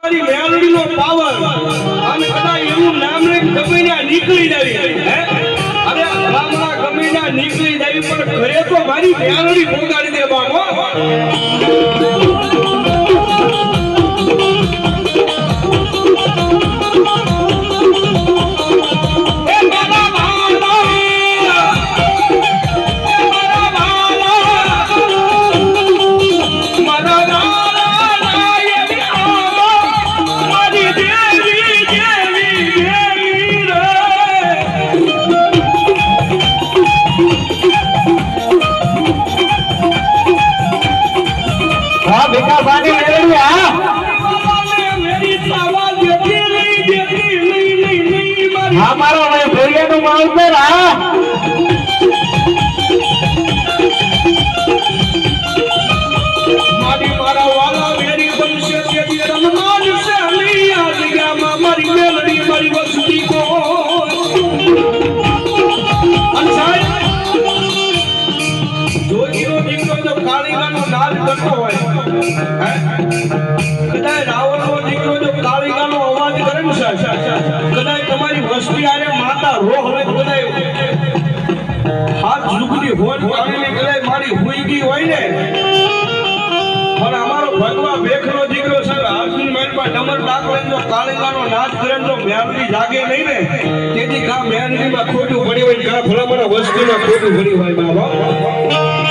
મારી મેલડીનો પાવર અને કદાચ એવું નામ રે ગમીના નીકળી જાવી હે અરે રામના ગમીના નીકળી જાવી પણ ઘરે તો મારી મેલડી પોગાડી દે બાપો हमारा मैं भैया तो माल पे रहा मारी मारा वाला मेरी वंश के रमजान से नहीं आ गया मारी मेलडी मारी वस्ती को अनसाई जोगीरो दीकरो जो कालीगानो नाच करतो होय હે કદાચ રાવણનો દીકરો જો કાળીગાનો અવાજ કરે ને સાહેબ કદાચ તમારી વસ્તી આરે માતા રોહ હોય કદાચ હાથ ઝુકડી હોઠ પાડીને કદાચ મારી હુઈ ગઈ હોય ને પણ અમારો ભગવા બેખનો દીકરો સાહેબ હાથની મારી પાસે ડમર ડાકલે જો કાળીગાનો નાચ કરે તો મેરડી જાગે નહીં ને તેથી કા મેરડીમાં ખોટું પડી હોય કા ભલા મને વસ્તીમાં ખોટું પડી હોય બાબા